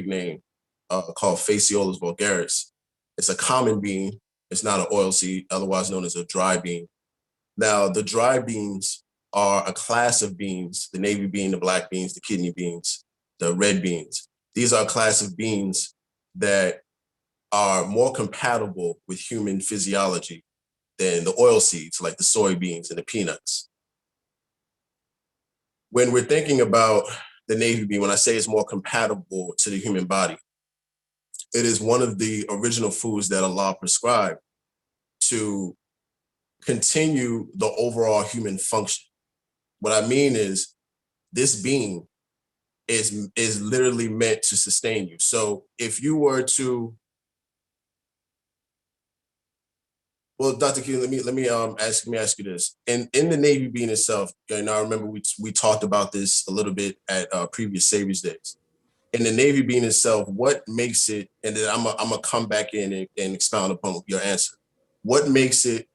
name called Phaseolus vulgaris. It's a common bean. It's not an oilseed, otherwise known as a dry bean. Now, the dry beans are a class of beans, the navy bean, the black beans, the kidney beans, the red beans. These are a class of beans that are more compatible with human physiology than the oil seeds like the soybeans and the peanuts. When we're thinking about the navy bean, when I say it's more compatible to the human body, it is one of the original foods that Allah prescribed to continue the overall human function. What I mean is this bean is literally meant to sustain you. So if you were to, well, Dr. King, let me ask you this. In the navy bean itself, and I remember we talked about this a little bit at previous Savers Days. In the navy bean itself, what makes it, and then I'm gonna come back in and expound upon your answer. What makes it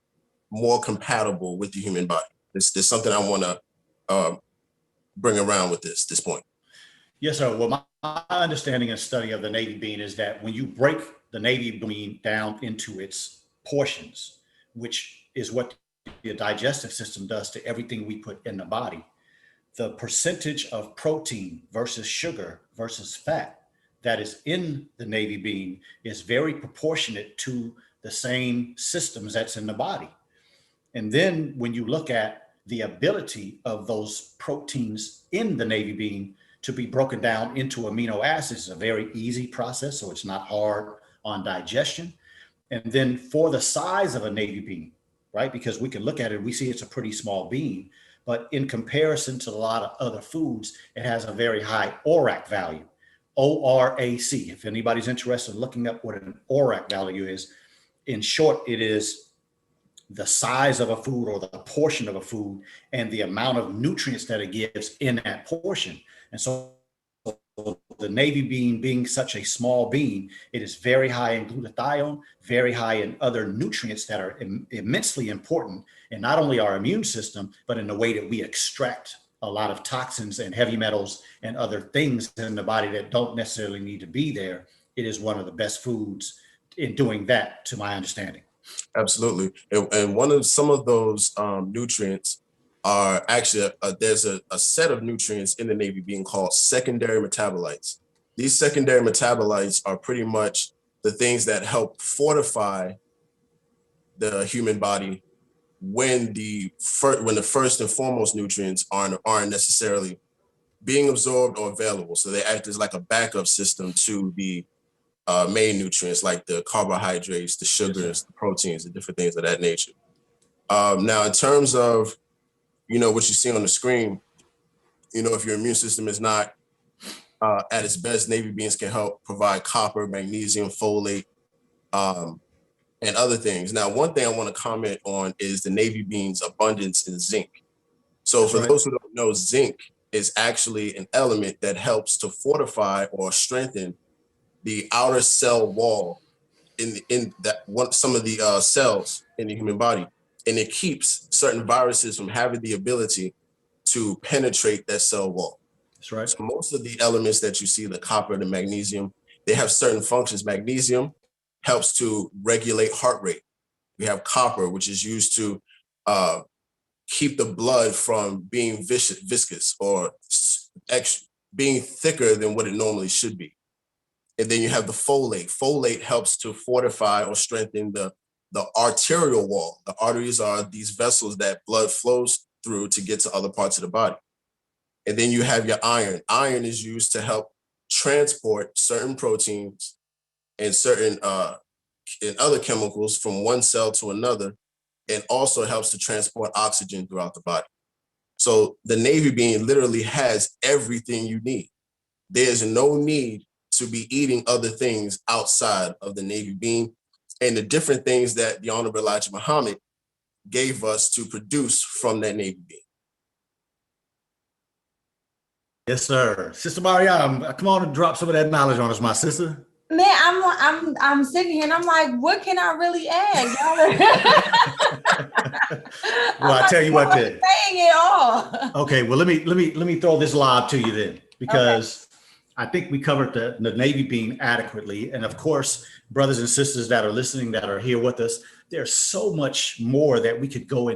more compatible with the human body? There's something I want to bring around with this point. Yes, sir. Well, my understanding and study of the navy bean is that when you break the navy bean down into its portions, which is what the digestive system does to everything we put in the body, the percentage of protein versus sugar versus fat that is in the navy bean is very proportionate to the same systems that's in the body. And then when you look at the ability of those proteins in the navy bean to be broken down into amino acids, is a very easy process, so it's not hard on digestion. And then for the size of a navy bean, right? Because we can look at it, we see it's a pretty small bean, but in comparison to a lot of other foods, it has a very high ORAC value, ORAC. If anybody's interested in looking up what an ORAC value is, in short, it is the size of a food or the portion of a food and the amount of nutrients that it gives in that portion. And so the navy bean being such a small bean, it is very high in glutathione, very high in other nutrients that are immensely important in not only our immune system, but in the way that we extract a lot of toxins and heavy metals and other things in the body that don't necessarily need to be there. It is one of the best foods in doing that, to my understanding. Absolutely. And one of some of those nutrients are actually, there's a set of nutrients in the navy bean called secondary metabolites. These secondary metabolites are pretty much the things that help fortify the human body when the first and foremost nutrients aren't necessarily being absorbed or available. So they act as like a backup system to the main nutrients like the carbohydrates, the sugars, the proteins, the different things of that nature. Now, in terms of, what you see on the screen, if your immune system is not at its best, navy beans can help provide copper, magnesium, folate, and other things. Now, one thing I want to comment on is the navy beans' abundance in zinc. So for those who don't know, zinc is actually an element that helps to fortify or strengthen the outer cell wall some of the cells in the human body. And it keeps certain viruses from having the ability to penetrate that cell wall. That's right. So most of the elements that you see, the copper, the magnesium, they have certain functions. Magnesium helps to regulate heart rate. We have copper, which is used to keep the blood from being viscous or being thicker than what it normally should be. And then you have the folate. Folate helps to fortify or strengthen the arterial wall. The arteries are these vessels that blood flows through to get to other parts of the body. And then you have your iron. Iron is used to help transport certain proteins and certain and other chemicals from one cell to another, and also helps to transport oxygen throughout the body. So the navy bean literally has everything you need. There's no need to be eating other things outside of the navy bean and the different things that the Honorable Elijah Muhammad gave us to produce from that navy bean. Yes, sir. Sister Mariam, come on and drop some of that knowledge on us, my sister. Man, I'm sitting here and I'm like, what can I really add? Well, I tell you what, then. Saying it all. Okay, well, let me throw this lob to you then, because I think we covered the Navy bean adequately. And of course, brothers and sisters that are listening, that are here with us, there's so much more that we could go